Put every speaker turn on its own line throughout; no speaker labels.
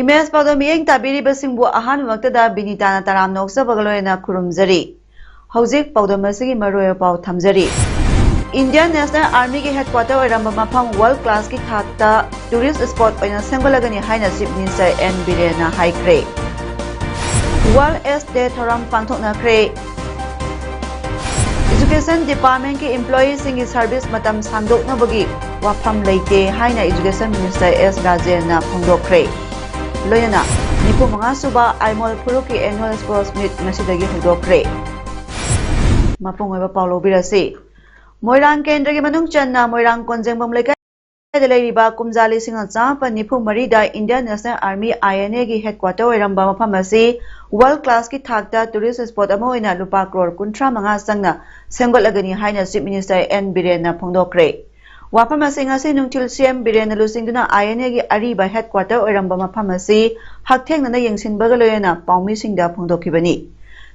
Image PAODAM miyeng tabiribasingbu ahanmaktada binitana taram noksabagaloyna kurumjari. Hauzik PAODAM asigi maroya pau thamjari. Indian National Army ki headquarter oiramba mafam world class ki thakta tourist spot oina sengolagani haina Chief Minister N Birena haikre. World S Day thoram pangthoknakre. Education Department ki employees singi service matam sangdoknabagi wafam leite haina Education Minister S Rajena phongdokre. Loyana, Nipo mga suba Aimol Puruki Annual Sports Meet Nasidagi Hudokre. Mapungoy Paulo Birasi. Moirang Kendragi Manung Channa, Moirang Konzengbom Leka Riba Kumzali Singatsa, Nipu Marida, Indian National Army INA headquarter Ramba Pharmacy, world class ki thakta tourist spot Amoina Lupa Kror Kuntra Manga Sangna, Sengolagani Haina Chief Minister N Birena Pongdokre. Wapamasi ngasi nungtil CM Birena lusingduna INA gi ariba headquarter oiramba maphamasi hakthengna yengsinbaga loyana paumi singda phongdokhibani.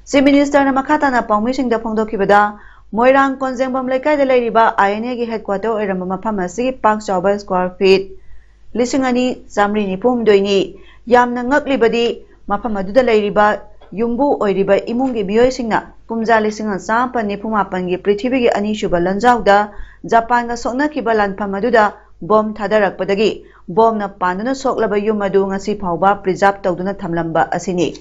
Chief Minister na makhata na paumi singda phongdokhibada Moirang Konzengbam lekai da leiriba INA gi headquarter oiramba maphamasi pak chawba square feet lisingani samri ni phumdoini yamna ngaklibadi maphamaduda leiriba yumbu oiriba imungi miyoi singna pumja lisinga sampa nipumapan gi prithibhi gi ani shuba lanjawda Japan ga sokna kiba lanpham aduda bom thadarakpadagi bom na panduna soklaba yum adu ngasi phawba preserve tawduna thamlamba asini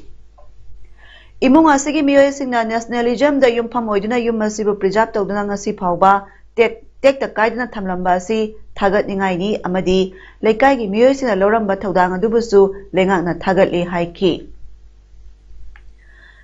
imung asigi miyoi singna nationalism da yumpham oiduna yum masibu preserve tawduna ngasi phawba tek ta kaiduna thamlamba asi thagat ningai ni amadi lekai gi miyoi sina loramba thawdang adubusu lenga na thagatli haiki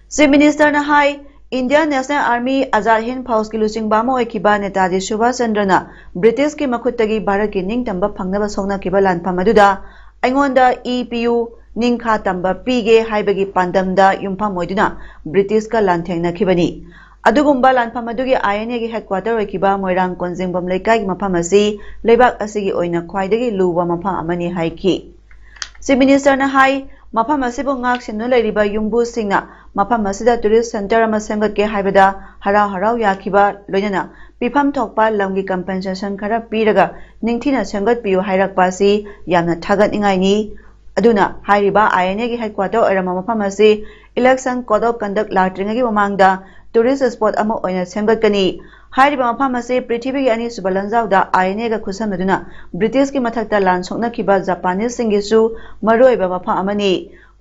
Chief Minister na hai Indian National Army Azad Hind Fauj ki lusing bamo oikiba Netaji Subhash Chandra na British ki makhutagi Bharat ki ningtamba phangnaba sokna kiba lanpham aduda aingonda EPU ningkha tamba pige haibagi pandamda yumpham oiduna British ka lanthengna khibani adugumba lanpham adugi INA gi headquarter oikiba Moirang Konzengbam lekai gi mafam asi leibak asigi oina khwaidagi luwa mafam amani haiki Chief Minister na hai mafam asibu ngak sinu leiriba yumbu singna mafam asida tourist center ama semgatke haibada harau yakhiba loinana pifam thokpa lamgi compensation khara piraga ningthina semgatpiu hairakpa si yamna thagat ingai ni aduna hairiba INA gi headquarter oirama mafam asi election code of conduct latringa gi mamangda tourist spot ama oina semgatkani hairiba mafam asi prithibhi gi ani subalanjawda INA ga khusamnaduna British ki mathakta lan sokna khiba Japanese singisu maroiba mafam amani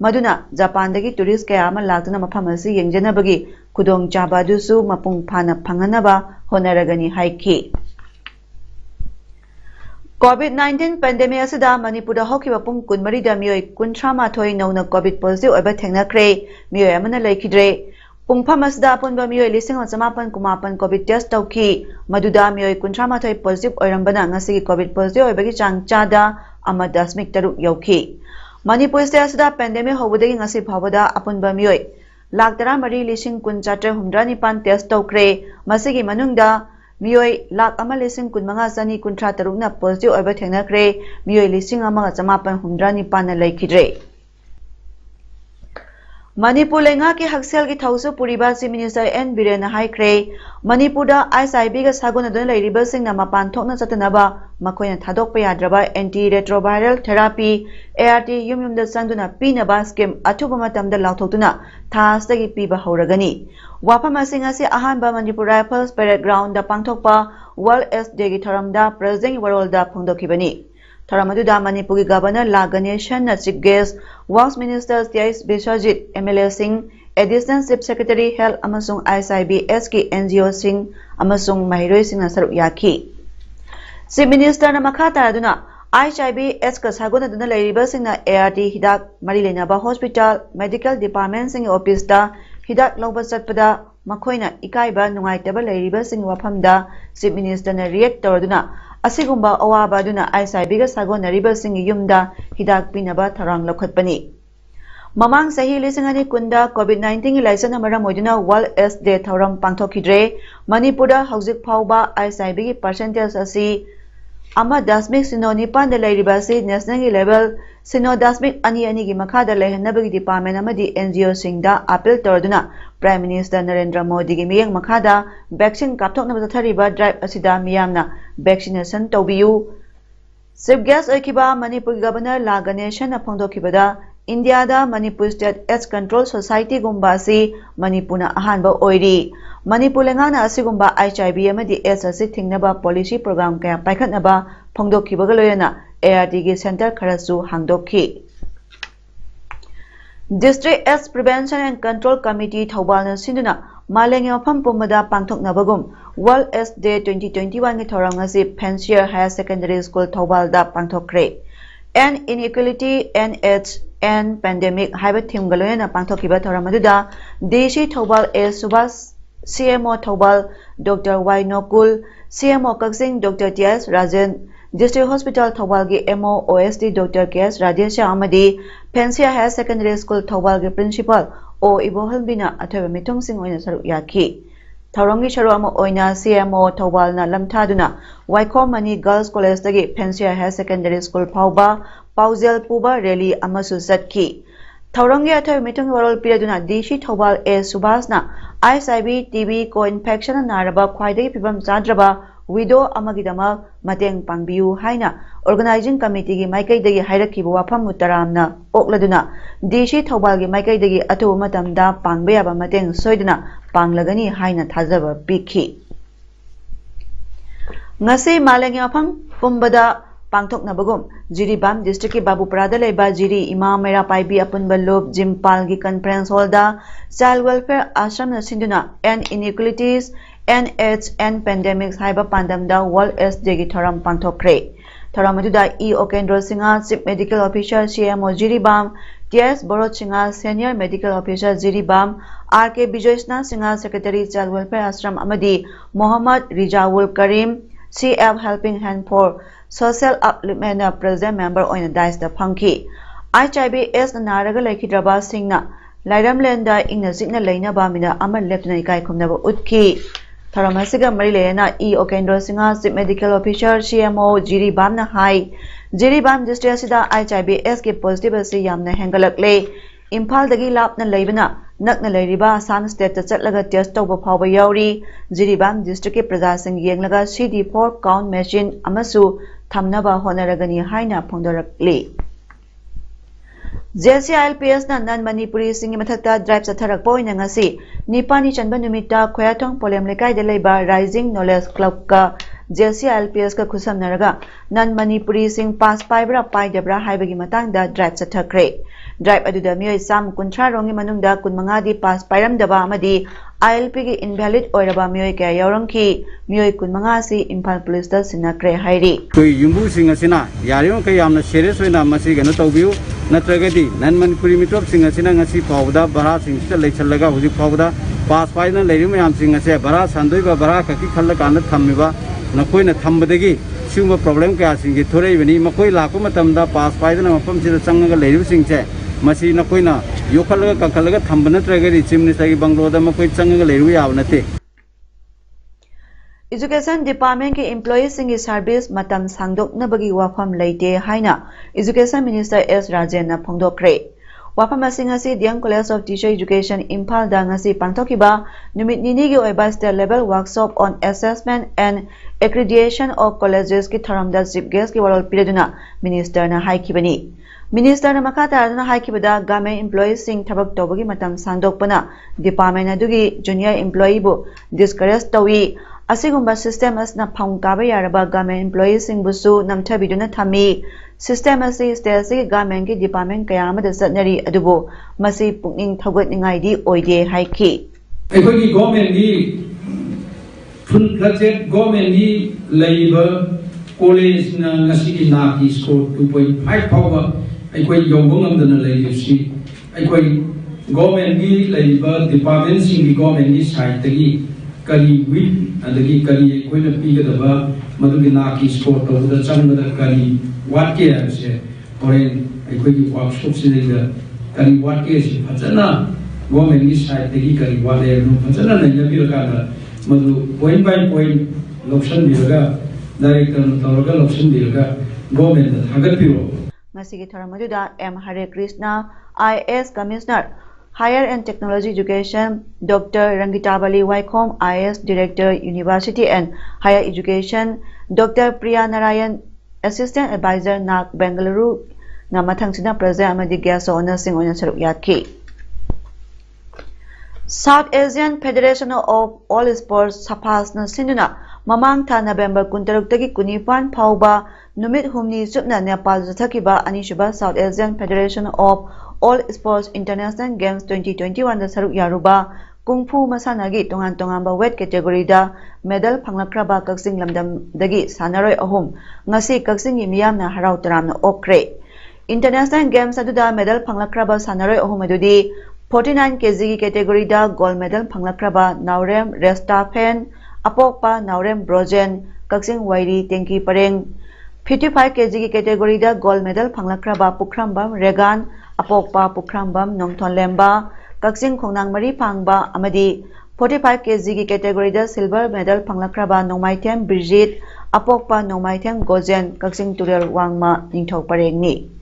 Maduna Japan dagi tourist kaya ama lagtuna mafam asi yengjanabagi kudong chaba dusu mapung phana phanganaba honaragani haiki COVID-19 pandemic asida Manipurda hokiba pung kunmari da miyoi kuntrama thoi nauna COVID positive oiba thengnakre miyoi amana lekhidre pungpham asida apunba miyoi lising chamapan kumapan COVID test tauki maduda miyoi kuntrama thoi positive oirambana ngasi COVID positive oibagi chang chada ama dasmik taruk yauki Manipur state asida pandemic hobudagi ngasi phawada apunba miyoi lakh tara mari lising kun chatra humdra nipan test tawkre masigi manungda miyoi lakh ama lising kun manga sani kuntra tarukna positive oiba thengnakre miyoi lising ama chamapan humdra nipan na lekhidre Manipur lenga ki haksel ki thausu puriba Chief Minister N Birena haikre Manipur da ISIB ga sagona don leiriba singna mapan thokna chatanaba makoina thadokpa yadraba anti retroviral therapy ART yum da sanduna pinaba scheme athuba matamda lauthotuna thastagi piba hauragani wafam asinga si ahanba Manipur Rifles Parade Ground da pangthokpa World S Day gi tharamda President Warol da phongdokhibani Tharamadu Manipur Governor La Ganeshan na Chief Guest Works Minister T.S. Biswajit MLA Singh Additional Chief Secretary Health amasung ISIB SK NGO Singh amasung Mahiroi Singh na saruk yaki Chief Minister na makhata aduna ISIB SK saguna duna leiriba singh na ART hidak mari lenaba hospital medical department singh office da hidak lawba chatpada makhoina ikaiba nungaitaba leiriba singh wafamda Chief Minister na react tawduna Asigumba awaba aduna ISIB ga sagonaribasing yumda hidak pinaba tharang lokhatpani. Mamang sahi lisingani kunda COVID-19 ilaison amaram oiduna World AIDS Day thauram pangthokidre Manipura hauzik phauba ISIB gi percentage asi ama dasmik sino nipan da lairibasi national level sino dasmik ani gi makhada lehanabagi department amadi NGO singda appeal torduna Prime Minister Narendra Modi gi miyang makhada vaccine kapthokna thariba drive asida miyamna vaccination tawbiyu. Chief guest oikiba Manipur Governor La Ganeshan na phongdokibada India da Manipur State AIDS Control Society gumba si Manipuna ahanba oiri. Manipur lengana asigumba HIV amadi AIDS asi thingnaba policy program kaya paikhatnaba phongdokkibaga loyana ARD gi center kharasu hangdokki. District AIDS Prevention and Control Committee Thobal na sinduna maleng mafam pumada pangthoknabagum World AIDS Day 2021 gi thorang asi Fancier Higher Secondary School Thobal da pangthokre. And inequality and AIDS and pandemic haiba theme galoyana pangthokkiba thoram aduda DC Thobal A Subhas CMO Thobal Dr. Y Nokul CMO Kaksing Dr. TS Rajan District Hospital Thobal gi MO OSD Dr. KS Radesha amadi Fancier Higher Secondary School Thobal gi Principal O Ibohalbina athoba mitong sing oina saru yaki. Thaurangi sharu ama oina CMO Thobal na lamthaduna Wycombe Mani Girls College dagi Fancier Higher Secondary School phauba Paujel puba rally amasu satki. Thaurangi athoba mitong warol piraduna DC Thobal A Subhasna ISIB TB co-infection naraba khwaidagi pibam chadraba widow amagidama mateng pangbiu haina organizing committee gi maikaidagi hairakkiba wafam mutaramna okladuna DC Thobal gi maikaidagi athu matamda pangbeyaba mateng soiduna panglagani haina thajaba pikhi. Ngasi maleng afang pumbada pangthoknabagum Jiribam district ki Babuparada leba Jiri Imam Mera Paibi apunba lob Jimpal gi conference hall da child welfare ashram na sinduna and inequalities and AIDS and pandemics haiba pandamda World AIDS Day gi thoram pangthokre. Thoram aduda E Okendro Singha Chief Medical Officer CMO Jiribam TS Borot Singha Senior Medical Officer Jiribam RK Bijoysna Singha Secretary Child Welfare Ashram amadi Muhammad Rijawul Karim CF Helping Hand for Social Upliftment President Member oina dice the funky HIV AIDS naraga laikhidraba singna Lairamlenda ingna sikna leina bamina aman leptuna ikai khumnaba utki. Tharamasiga marilena E Okendro Singha Chief Medical Officer CMO Jiribam na hai Jiribam district asida HIV AIDS ki positive asi yamna hengalakle Imphal dagi lapna leibana nakna leiriba Assam state ta chatlaga test tawba phawba yauri Jiribam district ki praja sing yenglaga CD4 count machine amasu thamnaba honaragani haina phongdorakle. JCILPS na nan Manipuri singi mathakta drive satharak poina ngasi nipani chanba numita khoyathong polem lekai de leiba Rising Knowledge Club ka JCILPS ka khusam naraga nan Manipuri sing pass paibra pai debra haibagi matangda drive sathakre. Drive aduda miyoi sam kunthra rongi manungda kunmanga di pass pairam daba amadi ILP gi invalid oiraba miyoi kaya yaurangki miyoi kunmanga si Imphal Police da sinakre hairi.
Koi yumbu singa sina yariyo kay amna serious wena masi gano tawbiu natragadi nan Manipuri mitop singa sina ngasi PAODAM bara singsta leichalaga huji PAODAM pass paina leiri mayam singa se bara sandoiba bara kaki khalla kana thammiba nakoina thambadagi singba problem kaya singi thorei bani makoi lakpa matamda pass paina mapam sida changaga leiri singche masi nakoina yokhalaga kakhalaga thambana tragadi chief minister gi bangloda makoi changaga leiri yawnate.
Education Department ke employees singi service matam sangdoknabagi wafam leite haina Education Minister S Rajan na phongdokre. Wafam asingasi Diang College of Teacher Education Imphal da ngasi pangthokiba numit nini gi oiba state level workshop on assessment and accreditation of colleges ki tharamda chief guest ki warol piraduna minister na haikibani. Minister na makata na haikibada government employees sing thabak tawbagi matam sangdokpana department adugi junior employee bu discourage tawi asigumba system asna phangkaba yaraba government employees sing busu namthabiduna thami system asi state government ki department kaya amada satnari adubo masi pukning thawgatningai di oide haiki.
Ekoi government ni fun project government ni labor college na ngasi ki naki score 2.5 power ekoi yongong amdana leisi ekoi government ni labor department sing government ni side tagi kali with adagi kari koina pigadaba madugi naki score tawda changda kari watke ase oren aikoi workshop sinida kari watke si phajana government ni side tegi kari wale no phajana nanya biraka madu point by point location biraga director tawraga location biraga government hagat biro
ngasigi tharamadida M Hare Krishna IS Commissioner Higher and Technology Education Dr. Rangitabali Waikhom IS Director University and Higher Education Dr. Priya Narayan Assistant Advisor NAC Bengaluru na mathangsina praja amadi guest honor sing oina saruk yakhi South Asian Federation of All Sports SAFAS na sinuna mamang tha November 16 tagi 19 phauba numit humni supna Nepal juthakiba anishuba South Asian Federation of All Sports International Games 2021 da saruk yaruba kungfu masanagi tongan tongan weight category da medal phanglakraba kaksing lamdam dagi sanaroi ahum ngasi kaksing miyamna harau taramna okre International Games aduda medal phanglakraba sanaroi ahum adudi 49 kg category da gold medal phanglakraba Naurem Restafen apokpa Naurem Brojen kaksing wairi tenki pareng 55 kg category da gold medal phanglakraba Pukrambam Regan apokpa Pukrambam Nongthon Lemba kaksing khongnang mari phangba amadi 45 kg category da silver medal phanglakraba Nongmaithem Brigitte apokpa Nongmaithem Gojen kaksing Turel Wangma Ningthok Parengni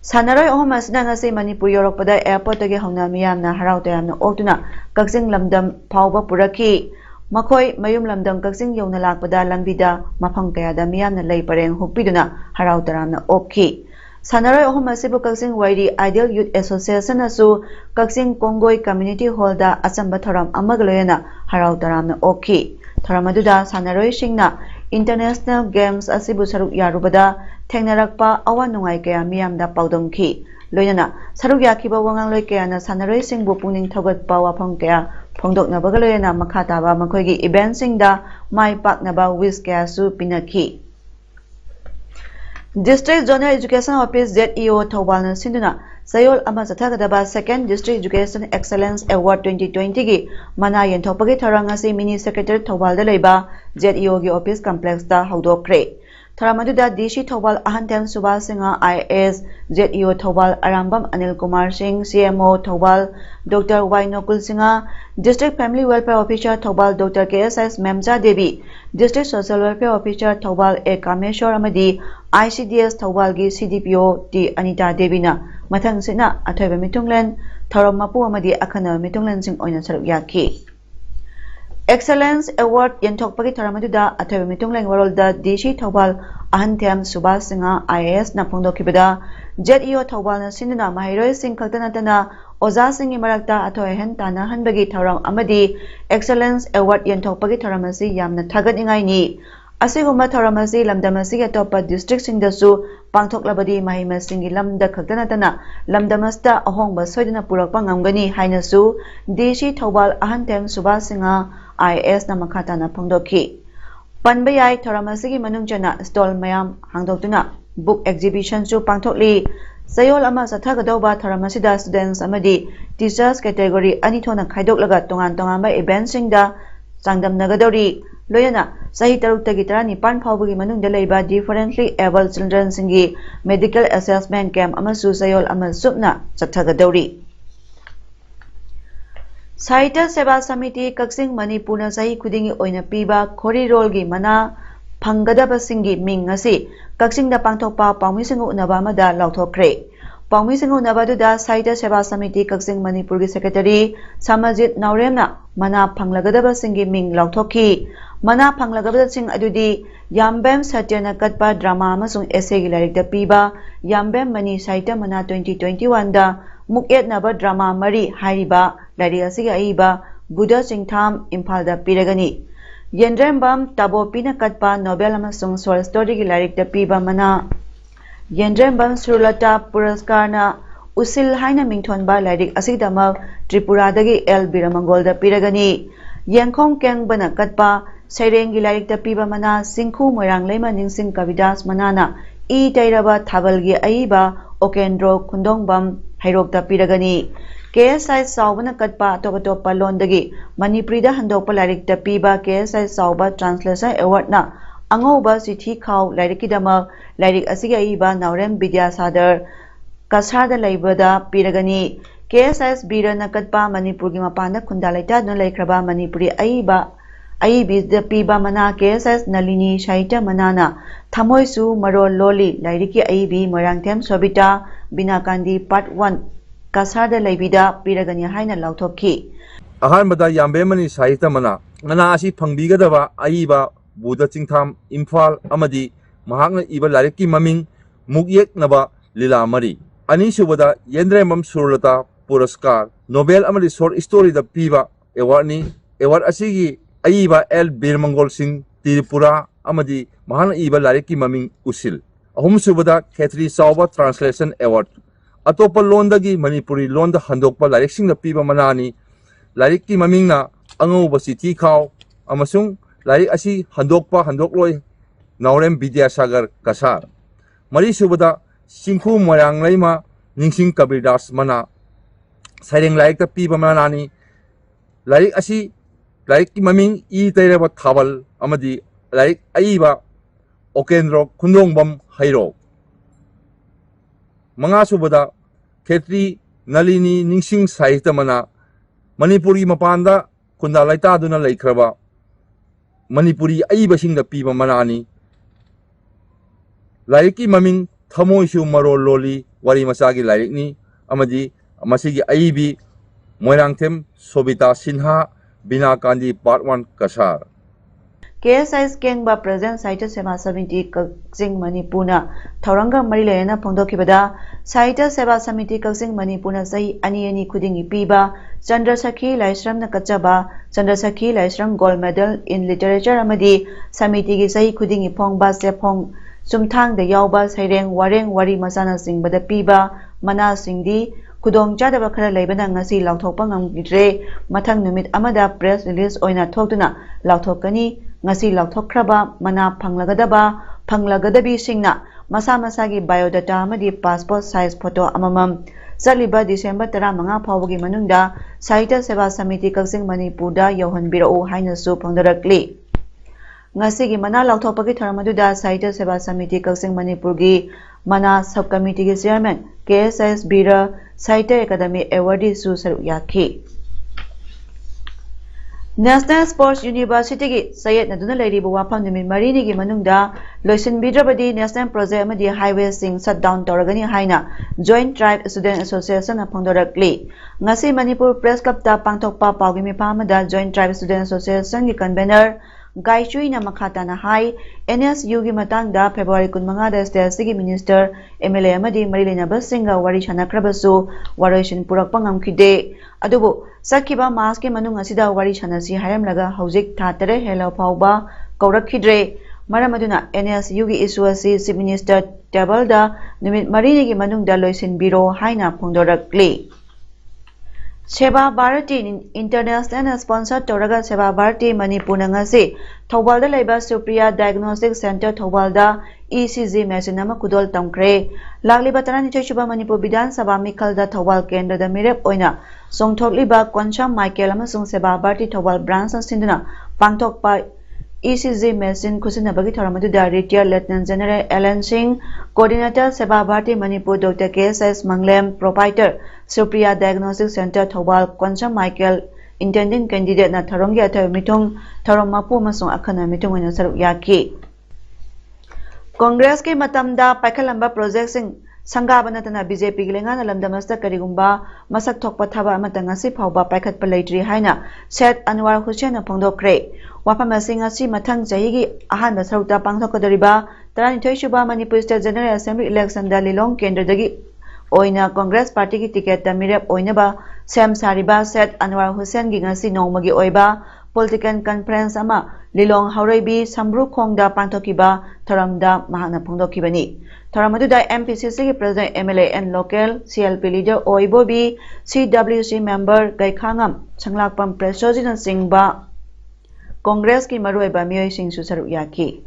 Sanaroi ahum asina ngasi Manipur yorokpada airport tagi hauna miyamna harau tayamna oktuna kaksing lamdam phauba puraki makhoi mayum lamdam kaksing yongna lakpada langbida mafang kayada miyamna lei pareng hupiduna harau taramna okhi Sanaroi ahum asibu kaksing wairi Ideal Youth Association asu kaksing Kongoi Community Hall da achamba thoram amagloyana harau taramna okhi thoramadуда Sanaroi singna International Games asibu saruk yarubada thengnarakpa awan nungai kaya miyamda paudamki loinana saruk yakhiba wangang loi kaya na Sanaroi singbu pungning thogatpa wafam kaya phongdoknabaga loyana makhataba makhoigi event singda mai paknaba wish kaya su pinakhi District Zonal Education Office ZEO Thawal na sinduna sayol ama sathagadaba Second District Education Excellence Award 2020 gi mana yenthopagi tharang asi Mini Secretary Thawal da leiba ZEO gi office complex da hawdokre Tharamadu DC Thawal Ahantem Subal Singha IS ZEO Thawal Arambam Anil Kumar Singh CMO Thawal Dr. Y Nokul Singha District Family Welfare Officer Thawal Dr. KSS Memja Devi District Social Welfare Officer Thawal A Kameshwar Amadi ICDS Thawal gi CDPO T Anita Devi na mathang sina athoiba mitunglen thorom mapu amadi akhana mitunglen sing oina saruk yakhi Excellence Award yenthokpagi tharamadida athoiba mitunglen warolda DC Thawal Ahantem Subal Singha IAS na phongdokibada ZEO Thawal na sinuna mahiroi sing khaktanatana oza singi marakta athoi hen tana hanbagi thoram amadi Excellence Award yenthokpagi tharamasi yamna thagat ni Asiguma Thoramasi Lamdamasi Topa District Singdasu Pangthoklabadi Mahimasingi Lamda Khaktanatana Lamdamasta Ahongba Soidana Purakpa Ngamgani Hainasu DC Thawal Ahantem Subal Singha IS na makhatana phongdokhi Panbayai Thoramasi Manungchana Stall Mayam Hangdoktuna Book Exhibition su Pangthokli Sayol ama Sathagadauba Thoramasida Students Amadi Teachers Category Anithona Khaidoklaga Tongan Tonganba Event Singda Sangdam Nagadori Loyana Sahi Taruk Tagi Tarani Pan Phaubagi Manungda Leiba Differently Able Children Singi Medical Assessment Camp Amasu Sayol Ama Supna Chathagadori Sahitya Seva Samiti Kaksing Manipurna Sahi Khudingi Oina Piba Khori Rolgi Mana Phanggadaba Singi Ming Ngasi Kaksingda Pangthokpa Pangmisingu Unaba Amada Lauthokre Pangmisingu Unabaduda Sahitya Seva Samiti Kaksing Manipurgi Secretary Samajit Nauremna Mana Phanglagadaba Singi Ming Lauthokhi Mana Phanglagabada Sing Adudi Yambem Satyana Katpa Drama Amasung Essay gi Larikta Piba Yambem Mani Sahitya Mana 2021 da Mukyet Naba Drama Mari Hairiba Larik Asiga Aiba Buddha Singtham Imphalda Piragani Yendrembam Tabo Pina Katpa Nobel Amasung Short Story gi Larikta Piba Mana Yendrembam Surulata Puraskarna Usil Haina Mingthonba Larik Asigdama Tripuradagi L Biramangolda Piragani Yangkhong Keng Bana Katpa Sairengi Larikta Piba Mana Singkhu Moirang Leima Ningsing Kavidas Manana E Tairaba Thabalgi Aiba Okendro Kundongbam Hairokta Piragani KSI Saubana Katpa Topa Londagi Manipurida Handokpa Larikta Piba KSI Sauba Translation Award na Angoba City Cow Larikidama Larik Asiga Iba Naurem Bidya Sadar Kasada Laibada Piragani KSS Bira Nakatpa Manipuri Mapanda Kundalita no Laikraba Manipuri Aibi the Piba Mana KSS Nalini Shaita Manana Tamoisu Maro Loli Lairiki Aibi Morangtem Sobita Binakandi Part 1 Kasada Laibida Piragani Haina Lautoki
Ahmad याबेमनी साहित्य मना ngana phangbigadaba aiba buda chingtham imphal amadi mahakna iba larik ki maming mugyek naba lila mari ani subada yendremam surlata puraskar nobel amadi short story da piba award ni award asigi aiba l birmangol singh tiripura amadi mahakna iba larik ki maming usil ahum subada khetri sauba translation award atopa londagi manipuri londa handokpa larik sing da piba manani like की ममिंगना अंगोब city खाव अमसुंग like असी हंदोकलोय नावरेम विद्यासागर कसार मरी सुबदा सिंखु मोयांग lemma निंगसिंग Kabirdas मना साइरेंग like ता पीबा मनानी like असी like की ममिंग ई तैरेबा थाबल अमदी लाइक अईबा ओकेंद्रो खुंदोंबम हैरो मंगा सुबदा खेत्री नलिनी निंगसिंग साहित्य मना Manipuri mapanda kunda laita duna laikraba Manipuri aiba singa piba manani laiki maming thamoisu maro loli wari masagi laikni amadi amasigi aibi moirangthem sobita sinha binakandi part 1 kasar
KSI Kengba Present Saita Seva Samiti Kaksing Manipuna Tauranga Marilena Pondokibada Saita Seva Samiti Kaksing Manipuna Sahi Ani Kudingi Piba Chandrasakhi Laisram Nakachaba Chandrasakhi Laisram Gold Medal in Literature Amadi Samiti Gi Sahi Kudingi Pongba Sepong Sumthang the Yauba Saireng Wareng Wari Masana Singh Bada Piba Mana Singdi Kudong Jadaba Khara Laibana Ngasi Lauthokpa Ngamgidre Mathang Numit Amada Press Release Oina Thokduna Lauthokani Ngasi Lauthokraba Mana Panglagadabi Singna Masa Masagi Biodata Amadi Passport Size Photo Amamam Zaliba December Tara Manga Pawagi Manunda Saita Seva Samiti Kaksing Manipurda Yohan Birao Haina Su Pangdarakli Ngasi Mana Lauthopagi Tharamaduda Saita Seva Samiti Kaksing Manipurgi Mana Subcommittee Chairman KSS Bira Saita Academy Awardee Su Saru Yaki National Sports University ki Sayed Naduna Lady Wapam Nimi Marini ki Manungda Loisin Bidrabadi National Project Amadi Highway Sing Shutdown Toragani Haina Joint Tribe Student Association Pangdorakli Ngasi Manipur Press Club Ta Pangthokpa Pawgimi Pamada Joint Tribe Student Association ki convener Gaichui na Makata na Hai NSU ki Matangda February 15 da State Sigi Minister MLA Amadi Marilena Basinga Wari Chanakrabasu Warishin Purakpa Ngamkide Adubu Sakiba Mask Manung Asida Wari Chanasi Haram Laga Hauzik Tatare Hello Pauba Kaurakidre Maramaduna NSU ki Isuasi Chief Minister Tabalda Numit Marini ki Manung da Loisin Biro Haina Pungdorakli Seva Bharati International Sponsor Toraga Seva Bharati Manipur ngasi Thaubalda Laiba Supriya Diagnostic Center Thaubalda ECG machine ama kudol tamkre Lagliba Tarani Chuba Manipur Bidan Sabha Mikhalda Thaubal Kendra da Mirep Oina Songthokliba Koncham Michael amasung Seva Bharati Thaubal branch sinduna Pangthokpa ECG machine Kusinabagi Tharamadu Retired Lieutenant General Alan Singh Coordinator Seva Bharati Manipur Dr. KSS Manglem Proprietor Supriya Diagnostic Center Thaubal Koncham Michael Intending Candidate na Tharonggi Athaw Mitung Tharom Mapu amasung Akhana Mitung oina saruk yaki Congress ke matamda paikhalamba project sing sangabana tana BJP gi lengana lamdamasta karigumba masak thokpa thaba amata ngasi phawba paikhatpa leitri haina Sheikh Anwar Hussain na phongdokre wafam asing asi mathang chahi gi ahanba sarukta pangthokadariba 32 suba Manipur State General Assembly election da Lilong Kendra dagi oina Congress Party ki ticket ta mirep oina ba Sam Sariba Sheikh Anwar Hussain gi ngasi nongmagi oiba Political Conference ama Lilong Haureibi Sambru Khongda Pangthokiba Tharamda Mahana Phongdokibani Tharamaduda MPCC ki President MLA and Local CLP Leader Oibobi CWC Member Gaikhangam Changlakpam President Singba Congress ki Maruiba Miyoi Sing Susaru Yaki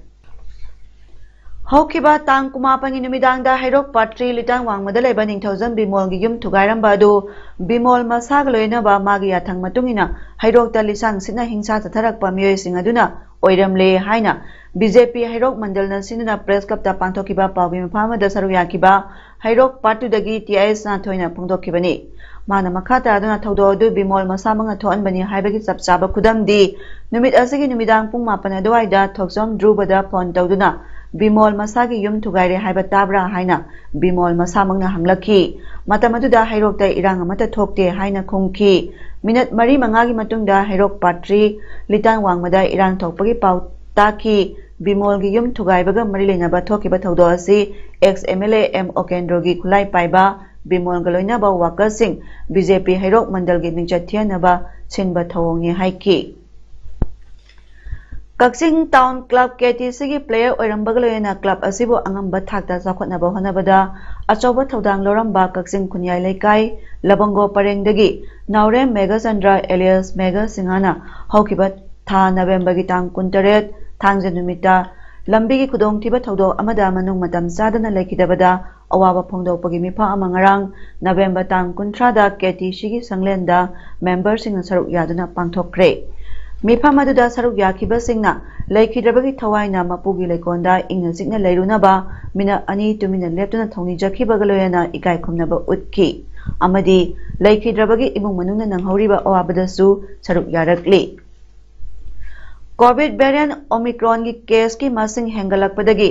Haukiba tang kumapangi numidangda hairok patri litang wangmada leba ningthauzan bimol gi yum thugairamba adu bimol masag loina ba magi yathang matungina hairok ta lisang sina hingsa tatharakpa miyoi sing aduna oiramle haina BJP hairok mandal na sinuna press club ta pangthokiba pawgi mafama da saru yakiba hairok patu dagi TIS na thoina phongdokkibani mana makhata aduna thaudo adu bimol masamanga thon bani haibagi chapchaba khudamdi numit asigi numidang pung mapana doaida thoksom drubada phone tawduna Bimol masagi yum thugaire haiba tabra haina bimol masamangna hamlaki matamaduda hairokta irang amata thokte haina khungki minute mari mangagi matungda hairok patri litang wangmada irang thokpagi pau taki bimol gi yum thugaibaga mari lenaba thokiba thaudo asi ex MLA M Okendro gi khulai paiba bimol galoina ba worker sing BJP hairok mandal gi mingchathiana ba chinba thawongi haiki Kaksing Town Club KTC gi player oirambagaloina club asibo angamba thakta chakhotnaba honabada achoba thodang loramba Kaksing Khunyai Laikai Labango Parengdagi Naurem Mega Chandra alias Mega Singana haukiba tha November gi tang 18 thangja numita lambi gi khudong thiba thodo amada manung matam sadana laikidabada awaba phongdokpagi mifa amangarang November tang 13 da KTC gi sanglenda member sing saruk yaduna pangthokre Mifamaduda saruk yakiba singna laikhidrabagi thawaina mapugi leikonda ingna sikna leirunaba mina ani tumina leptuna thongni jakhibagaloyana ikai khomnaba utki amadi laikhidrabagi imung manungna nanghoriba awabadasu saruk yarakli COVID variant Omicron gi case ki masing hengalakpadagi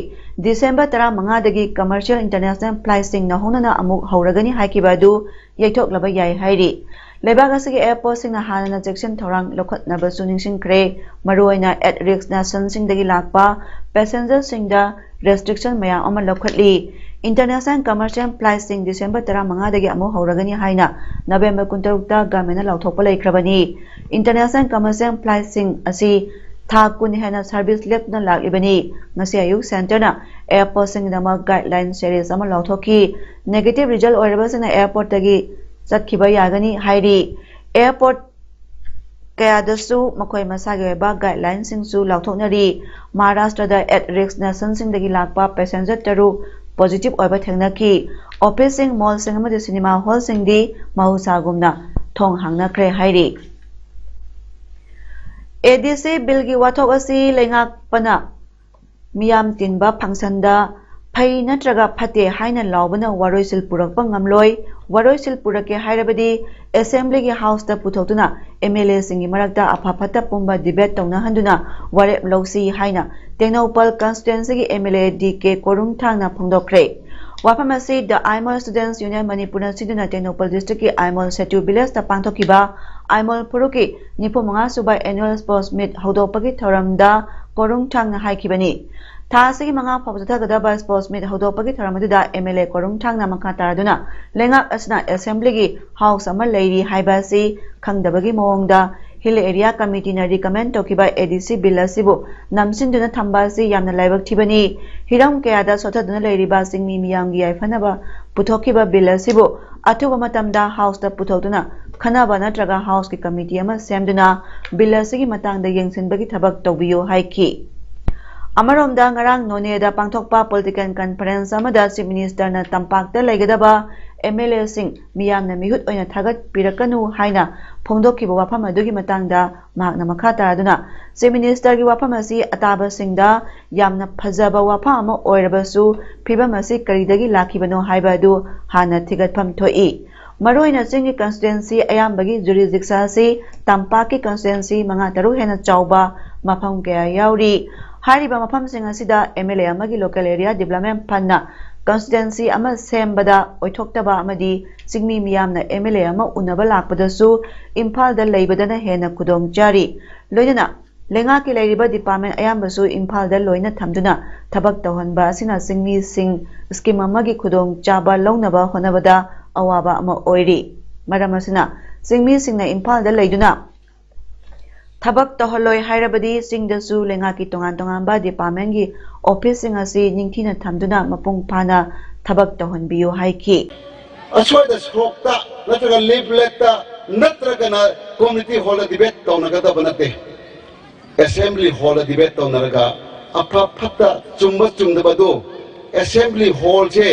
December 15 dagi commercial international flight sing na honana amuk hauragani haikibadu yaithoklaba yai hairi Lebag asigi airport sing na hanana section thorang lokhotnaba suningsing kre maruaina at risk nation sing dagi lakpa passengers sing da restriction maya ama lokhotli international commercial flight sing December 15 dagi amu hauragani haina November 16 ta gamena lauthokpa laikhrabani international commercial flight sing asi tha kun hena service lepna laklibani ngasi ayuk center na airport sing dama guideline series ama lauthoki negative result oiraba sing airport dagi Zatkiba yagani hairi airport kayadasu makoi masagi weba guidelines singsu lauthoknari Maharashtra da at risk nation sing dagi lakpa passenger taru positive oiba thengnaki office sing mall sing amadi cinema hall sing di mahusagumna thong hangna kre hairi ADC bill gi wathok asi lengak pana miyam tinba phangsanda Pai natraga phate haina laubana waroisil purakpa ngamloi waroisil purake hairabadi assembly gi house ta puthotuna MLA singi marakta aphapata pumba debate tawna handuna ware lawsi haina Tengnopal constituency gi MLA DK Korung thangna phongdokre wapamasi the Aimol Students Union Manipur siduna Tengnopal district gi Aimol Setu village ta pangthokiba Aimol puruki nipomanga subai annual sports meet hodopagi thoramda Korung thangna haikibani Tasigi mga pabutagada sports meet hodopagi tharamadida MLA Korung thangna makha taraduna lengak asna assembly gi house ama leiri haibasi khangdabagi mongda hill area committee na recommend tokiba ADC bill asibu namsinduna thambasi yamna laibak thibani hiram kayada sothaduna leiriba singmi miyamgi yaifanaba puthokiba bill asibu athuba matamda house ta puthoduna khanaba natraga house ki committee ama semduna bill asigi matangda yengsinbagi thabak tawbiyo haiki Amaromda ngarang noneda pangthokpa political conference amada chief minister na tampakta laigadaba MLA sing miyamna mihut oina thagat pirakanu haina phongdokkiba wafam adugi matangda mahakna makha taraduna chief minister gi wafam asi ataba singda yamna phajaba wafam ama oirabasu phibam asi karidagi lakhibano haibadu hana thigatpham thoi maroina singi constituency ayambagi jurisdiction asi tampaki constituency manga taru hena chauba mafam kaya yauri Hariba mafam sing asida MLA amagi local area development panna constituency ama sembada oithoktaba amadi singmi miyamna MLA ama unaba lakpadasu Imphal da leibadana hena kudong jari loinana lenga ki leiriba department ayambasu Imphal da loina thamduna thabak tawhanba asina singmi sing scheme amagi kudong jaba launaba honabada awaba ama oiri maramasina singmi singna Imphal da leiduna Thabak toholoi hairabadi singdasu lengaki tongan ba department gi office sing asi ningthina thamduna mapung phana thabak tohonbiyo haiki
aswada sokta natraga leafleta natraga na community hall debate tawnaga da banate assembly hall debate tawnaraga अफा फत्ता चुम्बा चुम्दबदो assembly hall से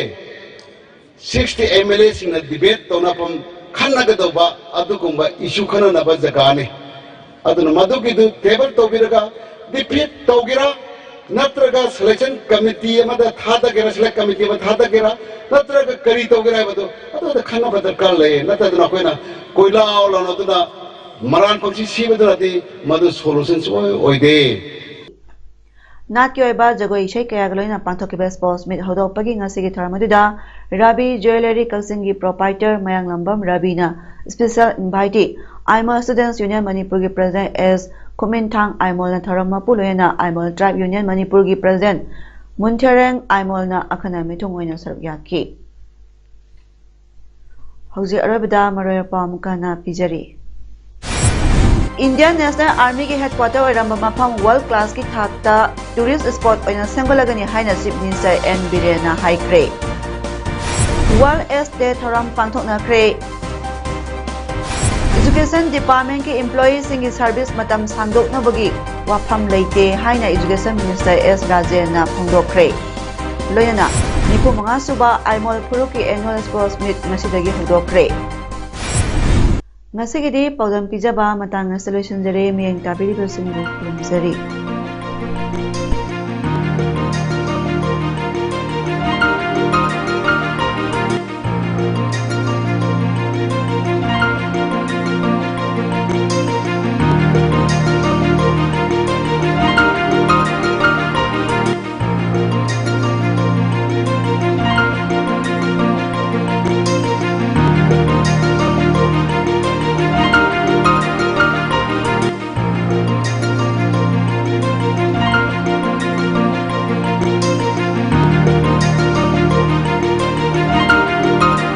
60 MLA सिंह debate तौनाफम खन्नगदौबा अदुगुंबा issue खननबा जगाने अदुना मदुगिदु टेबल तौबिरगा डिफीट तौगिरा नत्रगा सिलेक्शन कमिटी अमदा थादगेरा सिलेक्ट कमिटी अमदा थादगेरा नत्रगा करी तौगिरा बदो अदुदा खन्नबा दरकार ले नतदुना कोइना कोइला औलानदुना मरान पंक्षी सीबदुनादि मदु सोल्यूशन ओइदे
नाट की ओइबा जगोई इशै कयाग लोइना पांथोकिबा स्पोर्ट्स मीट हौदोकपगी ngasigi tharmaduda Rabi Jewelry Kalsingi proprietor Mayang Lambam Rabina special invitee Aimol Students Union Manipur ki president S Kumintang Aimol na tharamma puloyana Aimol Tribe Union Manipur ki president Munthereng Aimol na akhana mithung oina saruk yaki hauji arabada maroya pamukana pijari Indian National Army के headquarter ओइरम मफम world class की थाकता tourist spot ओइना सेंगोलगनी हाइना chief minister N बिरेना हाइक्रे वर्ल्ड एस डे थरम पांथोकनाख्रे एजुकेशन डिपार्टमेंट के एम्प्लॉई सिंह की सर्विस मतम सांदोकनबगी वाफम लेते हाइना एजुकेशन मिनिस्टर एस राजेना फोंदोख्रे लोयना निपु मंगा सुबा आइमोल फुरु की एनुअल स्पोर्ट्स मीट ngasi होदोख्रे ngasi gidi paudam pijaba matang solution jare miyeng tabiri bersingu